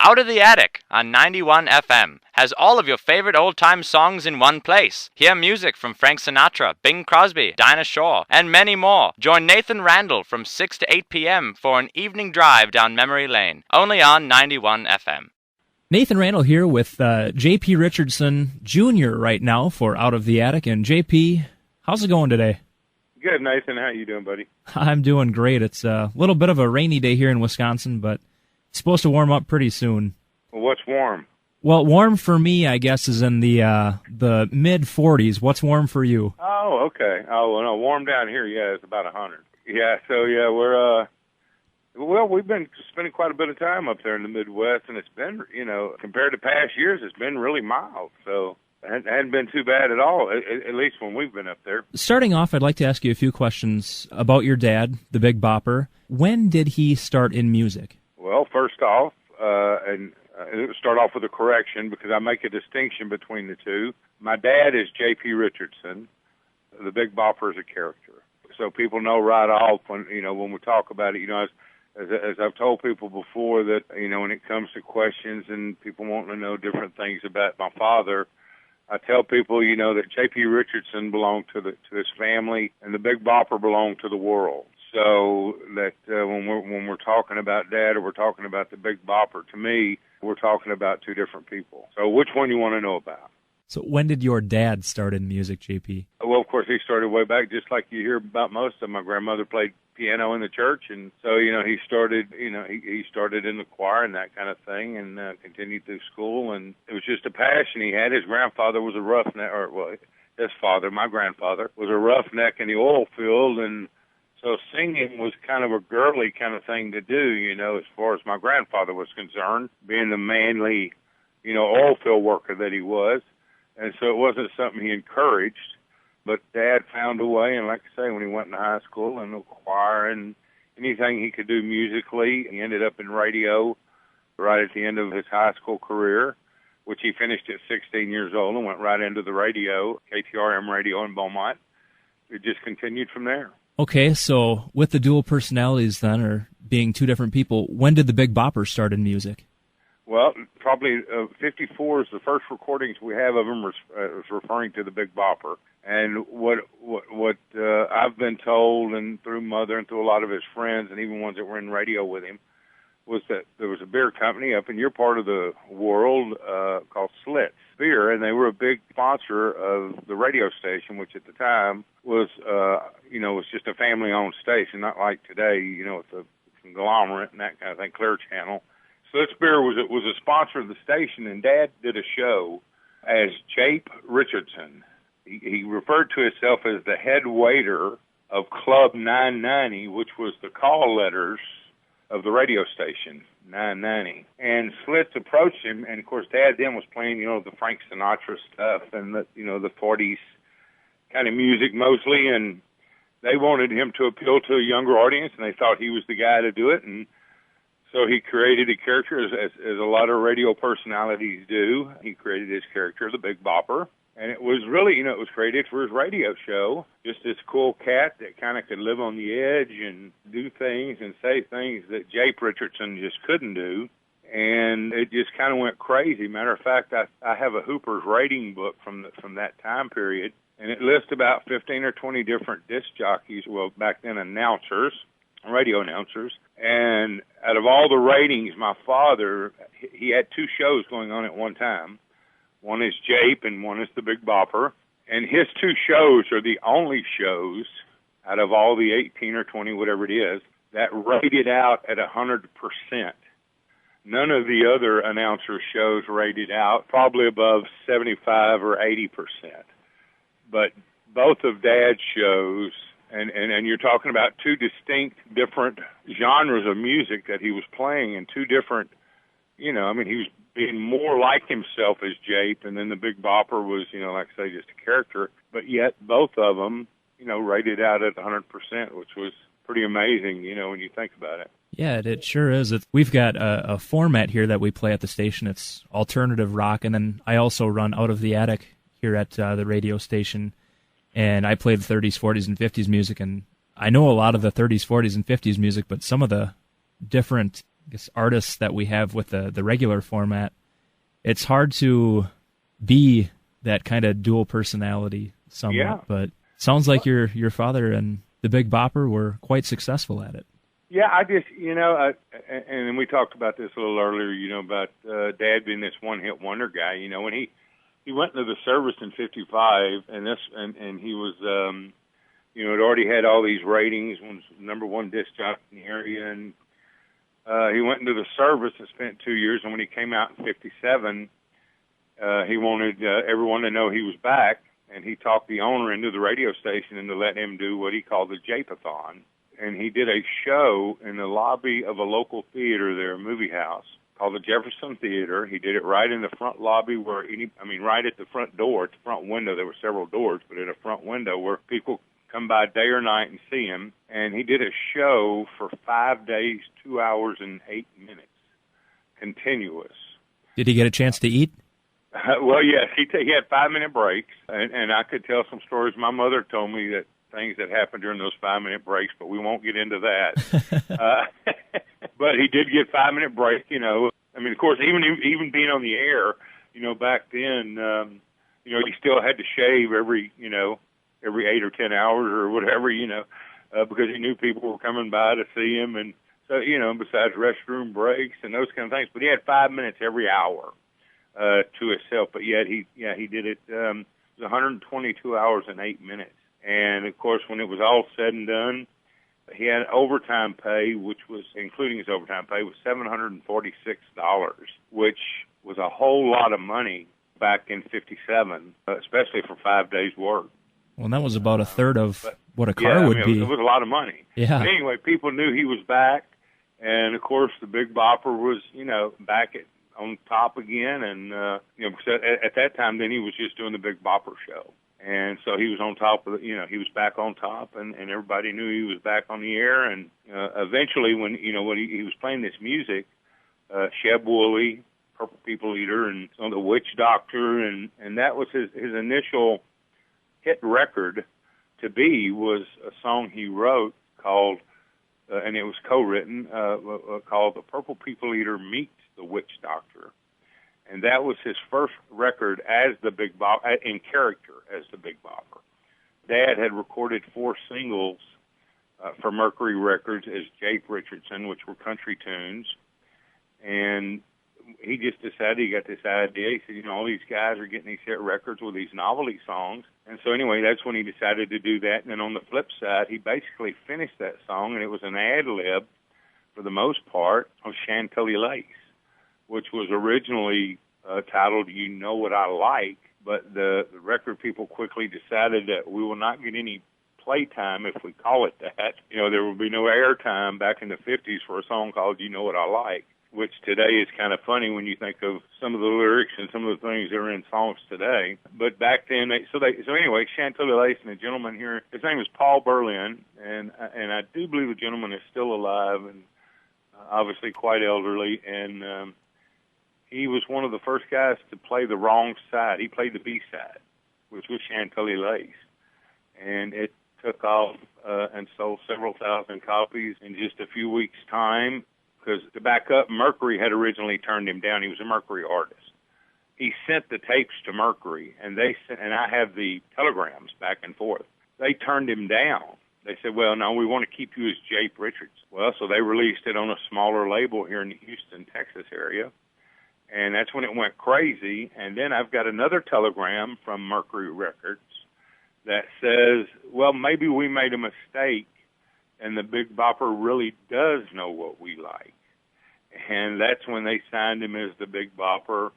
Out of the Attic on 91 FM has all of your favorite old-time songs in one place. Hear music from Frank Sinatra, Bing Crosby, Dinah Shore, and many more. Join Nathan Randall from 6 to 8 p.m. for an evening drive down memory lane, only on 91 FM. Nathan Randall here with J.P. Richardson Jr. right now for Out of the Attic. And J.P., how's it going today? Good, Nathan. How you doing, buddy? I'm doing great. It's a little bit of a rainy day here in Wisconsin, but it's supposed to warm up pretty soon. Well, what's warm? Well, warm for me, I guess, is in the mid-40s. What's warm for you? Oh, okay. Oh, well, no, warm down here, yeah, it's about 100. Yeah, so, yeah, we've been spending quite a bit of time up there in the Midwest, and it's been, compared to past years, it's been really mild. So it hadn't been too bad at all, at least when we've been up there. Starting off, I'd like to ask you a few questions about your dad, the Big Bopper. When did he start in music? Well, first off, start off with a correction because I make a distinction between the two. My dad is J.P. Richardson. The Big Bopper is a character. So people know right off when we talk about it, as I've told people before that, when it comes to questions and people wanting to know different things about my father, I tell people, that J.P. Richardson belonged to his family and the Big Bopper belonged to the world. So that when we're talking about Dad or we're talking about the Big Bopper, to me, we're talking about two different people. So which one you want to know about? So when did your dad start in music, JP? Well, of course, he started way back, just like you hear about most of them. My grandmother played piano in the church, and so, he started, he started in the choir and that kind of thing, and continued through school, and it was just a passion he had. His grandfather was a roughneck, his father, my grandfather, was a roughneck in the oil field, and so singing was kind of a girly kind of thing to do, as far as my grandfather was concerned, being the manly, oil field worker that he was. And so it wasn't something he encouraged, but Dad found a way, and like I say, when he went into high school and the choir and anything he could do musically, he ended up in radio right at the end of his high school career, which he finished at 16 years old and went right into the radio, KTRM radio in Beaumont. It just continued from there. Okay, so with the dual personalities then, or being two different people, when did the Big Bopper start in music? Well, probably 54 is the first recordings we have of him was referring to the Big Bopper. And what I've been told, and through Mother and through a lot of his friends, and even ones that were in radio with him, was that there was a beer company up in your part of the world called Slits Beer, and they were a big sponsor of the radio station, which at the time was, was just a family-owned station, not like today, with the conglomerate and that kind of thing, Clear Channel. Slits Beer was a sponsor of the station, and Dad did a show as Jape Richardson. He referred to himself as the head waiter of Club 990, which was the call letters of the radio station, 990. And Slits approached him, and of course Dad then was playing, the Frank Sinatra stuff and the 40s kind of music mostly, and they wanted him to appeal to a younger audience, and they thought he was the guy to do it, and so he created a character, as a lot of radio personalities do. He created his character, the Big Bopper. And it was really, it was created for his radio show. Just this cool cat that kind of could live on the edge and do things and say things that Jape Richardson just couldn't do. And it just kind of went crazy. Matter of fact, I have a Hooper's rating book from that time period. And it lists about 15 or 20 different disc jockeys, well, back then announcers, radio announcers. And out of all the ratings, my father, he had two shows going on at one time. One is Jape and one is the Big Bopper. And his two shows are the only shows out of all the 18 or 20, whatever it is, that rated out at 100%. None of the other announcer shows rated out, probably above 75 or 80%. But both of Dad's shows, and you're talking about two distinct different genres of music that he was playing in two different, he was being more like himself as Jape, and then the Big Bopper was, like I say, just a character. But yet both of them, rated out at 100%, which was pretty amazing, when you think about it. Yeah, it sure is. We've got a format here that we play at the station. It's alternative rock, and then I also run Out of the Attic here at the radio station, and I play the 30s, 40s, and 50s music, and I know a lot of the 30s, 40s, and 50s music, but some of the different I guess, artists that we have with the regular format, it's hard to be that kind of dual personality somewhat. Yeah. But sounds like your father and the Big Bopper were quite successful at it. Yeah, I just, and we talked about this a little earlier, about Dad being this one-hit wonder guy. When he went into the service in '55, and he was, had already had all these ratings, was number one disc jockey in the area, and he went into the service and spent 2 years, and when he came out in '57, he wanted everyone to know he was back, and he talked the owner into the radio station and to let him do what he called the Jape-a-thon. And he did a show in the lobby of a local theater there, a movie house, called the Jefferson Theater. He did it right in the front lobby right at the front door, at the front window. There were several doors, but in a front window where people come by day or night and see him. And he did a show for 5 days, 2 hours and 8 minutes, continuous. Did he get a chance to eat? Well, yes, he had 5-minute breaks, and I could tell some stories. My mother told me that things that happened during those 5-minute breaks, but we won't get into that. But he did get 5-minute break, of course, even being on the air, back then, he still had to shave every 8 or 10 hours or whatever, because he knew people were coming by to see him. And so, besides restroom breaks and those kind of things, but he had 5 minutes every hour to himself. But yet he did it, it was 122 hours and 8 minutes. And, of course, when it was all said and done, he had overtime pay, which was, including his overtime pay, was $746, which was a whole lot of money back in '57, especially for 5 days' work. Well, that was about a third of what a car would be. It was a lot of money. Yeah. But anyway, people knew he was back. And, of course, the Big Bopper was, back on top again. And, because at that time, then he was just doing the Big Bopper show. And so he was on top of he was back on top, and everybody knew he was back on the air. And eventually, when he was playing this music, Sheb Woolley, Purple People Eater, and on the Witch Doctor, and that was his initial hit record to be, was a song he wrote called, and it was co-written, called "The Purple People Eater Meets the Witch Doctor." And that was his first record as the Big Bopper, in character as the Big Bopper. Dad had recorded 4 singles for Mercury Records as Jake Richardson, which were country tunes. And he just decided, he got this idea. He said, all these guys are getting these hit records with these novelty songs. And so anyway, that's when he decided to do that. And then on the flip side, he basically finished that song, and it was an ad-lib, for the most part, of Chantilly Lace, which was originally titled "You Know What I Like," but the record people quickly decided that we will not get any playtime if we call it that. There will be no airtime back in the 50s for a song called "You Know What I Like," which today is kind of funny when you think of some of the lyrics and some of the things that are in songs today. But back then, so anyway, Chantilly Lace, and the gentleman here, his name is Paul Berlin, and I do believe the gentleman is still alive and obviously quite elderly, and he was one of the first guys to play the wrong side. He played the B side, which was Chantilly Lace, and it took off and sold several thousand copies in just a few weeks' time. Because to back up, Mercury had originally turned him down. He was a Mercury artist. He sent the tapes to Mercury, and I have the telegrams back and forth. They turned him down. They said, "Well, no, we want to keep you as Jape Richards." Well, so they released it on a smaller label here in the Houston, Texas area. And that's when it went crazy. And then I've got another telegram from Mercury Records that says, well, maybe we made a mistake, and the Big Bopper really does know what we like. And that's when they signed him as the Big Bopper.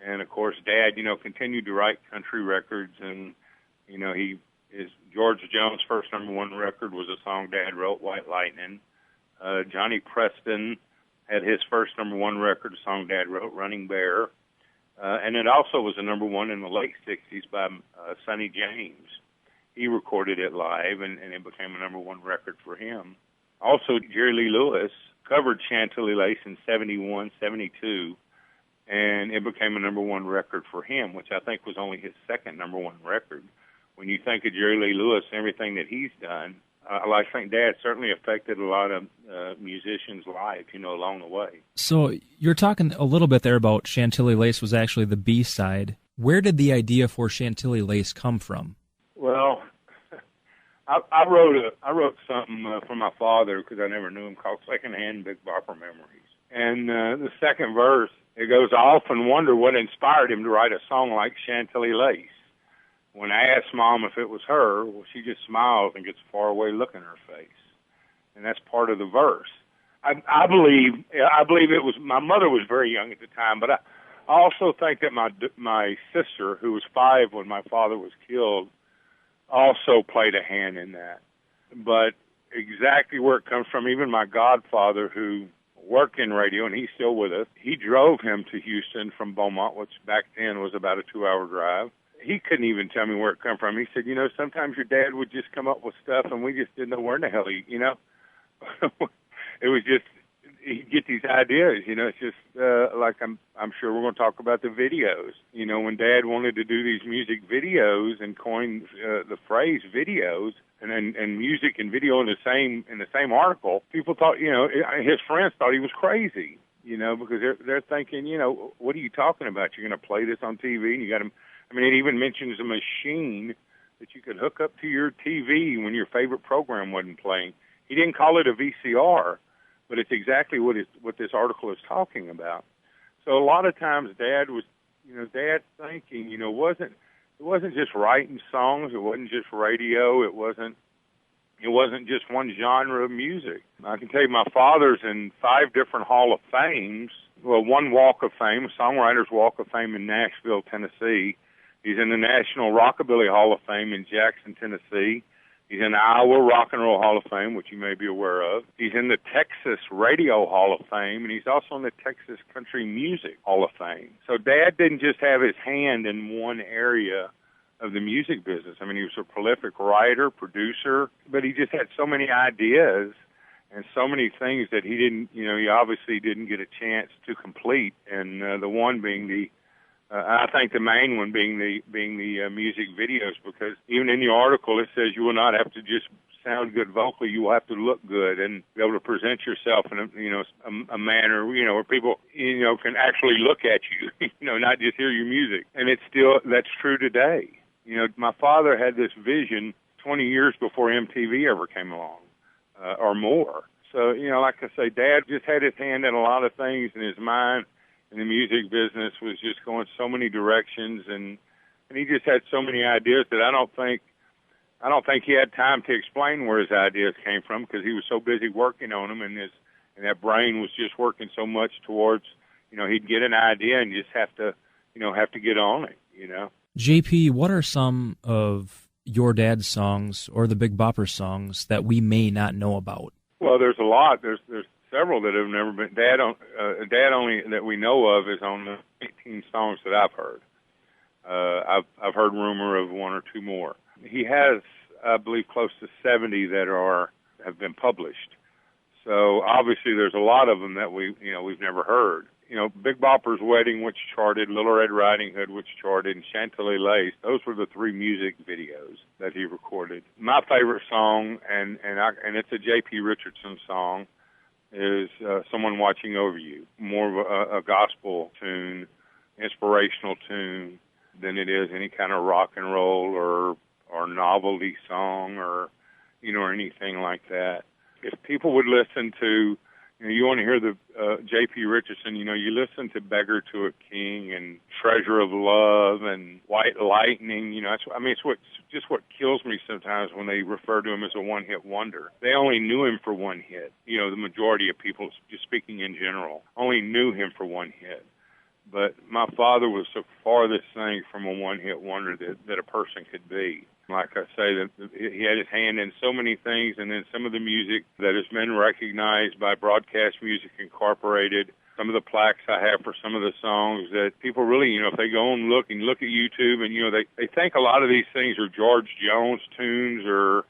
And, of course, Dad, continued to write country records. And, George Jones' first #1 record was a song Dad wrote, White Lightning. Johnny Preston had his first #1 record, a song Dad wrote, Running Bear. And it also was a #1 in the late 60s by Sonny James. He recorded it live, and it became a #1 record for him. Also, Jerry Lee Lewis covered Chantilly Lace in '71, '72, and it became a #1 record for him, which I think was only his second #1 record. When you think of Jerry Lee Lewis and everything that he's done, I think Dad certainly affected a lot of musicians' life, along the way. So you're talking a little bit there about Chantilly Lace was actually the B-side. Where did the idea for Chantilly Lace come from? Well, I wrote something for my father because I never knew him, called Secondhand Big Bopper Memories. And the second verse, it goes, I often wonder what inspired him to write a song like Chantilly Lace. When I asked Mom if it was her, well, she just smiles and gets a faraway look in her face. And that's part of the verse. I believe it was, my mother was very young at the time, but I also think that my sister, who was 5 when my father was killed, also played a hand in that. But exactly where it comes from, even my godfather, who worked in radio, and he's still with us, he drove him to Houston from Beaumont, which back then was about a 2-hour drive. He couldn't even tell me where it come from. He said, sometimes your dad would just come up with stuff, and we just didn't know where in the hell it was just, he'd get these ideas, it's just like I'm sure we're going to talk about the videos. When Dad wanted to do these music videos and coined the phrase videos and music and video in the same article, people thought, his friends thought he was crazy, because they're thinking, what are you talking about? You're going to play this on TV and you got to, it even mentions a machine that you could hook up to your TV when your favorite program wasn't playing. He didn't call it a VCR, but it's exactly what this article is talking about. So a lot of times Dad's thinking, it wasn't just writing songs, it wasn't just radio, it wasn't just one genre of music. I can tell you my father's in 5 different Hall of Fames. Well, one Walk of Fame, Songwriters Walk of Fame in Nashville, Tennessee. He's in the National Rockabilly Hall of Fame in Jackson, Tennessee. He's in the Iowa Rock and Roll Hall of Fame, which you may be aware of. He's in the Texas Radio Hall of Fame, and he's also in the Texas Country Music Hall of Fame. So Dad didn't just have his hand in one area of the music business. He was a prolific writer, producer, but he just had so many ideas and so many things that he obviously didn't get a chance to complete. And the one being I think the main one being the music videos, because even in the article it says you will not have to just sound good vocally, you will have to look good and be able to present yourself in a manner where people can actually look at you, not just hear your music. And that's true today. My father had this vision 20 years before MTV ever came along, or more. So like I say, Dad just had his hand in a lot of things, in his mind. And the music business was just going so many directions, and he just had so many ideas that I don't think he had time to explain where his ideas came from, because he was so busy working on them, and that brain was just working so much towards, he'd get an idea and just have to get on it, JP, what are some of your dad's songs or the Big Bopper songs that we may not know about? Well, there's a lot. There's several that have never been. Dad only that we know of is on the 18 songs that I've heard. I've heard rumor of 1 or 2 more. He has, I believe, close to 70 that have been published. So obviously, there's a lot of them that we've never heard. Big Bopper's Wedding, which charted, Little Red Riding Hood, which charted, and Chantilly Lace. Those were the 3 music videos that he recorded. My favorite song, and it's a J.P. Richardson song, is Someone Watching Over You. More of a gospel tune, inspirational tune, than it is any kind of rock and roll or novelty song or anything like that. If people would listen to, you want to hear the J.P. Richardson, you listen to Beggar to a King and Treasure of Love and White Lightning, it's what kills me sometimes when they refer to him as a one-hit wonder. They only knew him for one hit. The majority of people, just speaking in general, only knew him for one hit. But my father was the farthest thing from a one-hit wonder that a person could be. Like I say, that he had his hand in so many things, and then some of the music that has been recognized by Broadcast Music Incorporated, some of the plaques I have for some of the songs that people really, if they go and look at YouTube, and, they think a lot of these things are George Jones tunes or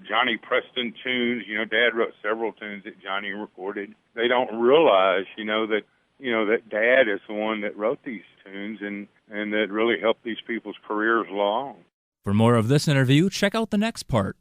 Johnny Preston tunes. Dad wrote several tunes that Johnny recorded. They don't realize, that Dad is the one that wrote these tunes and that really helped these people's careers along. For more of this interview, check out the next part.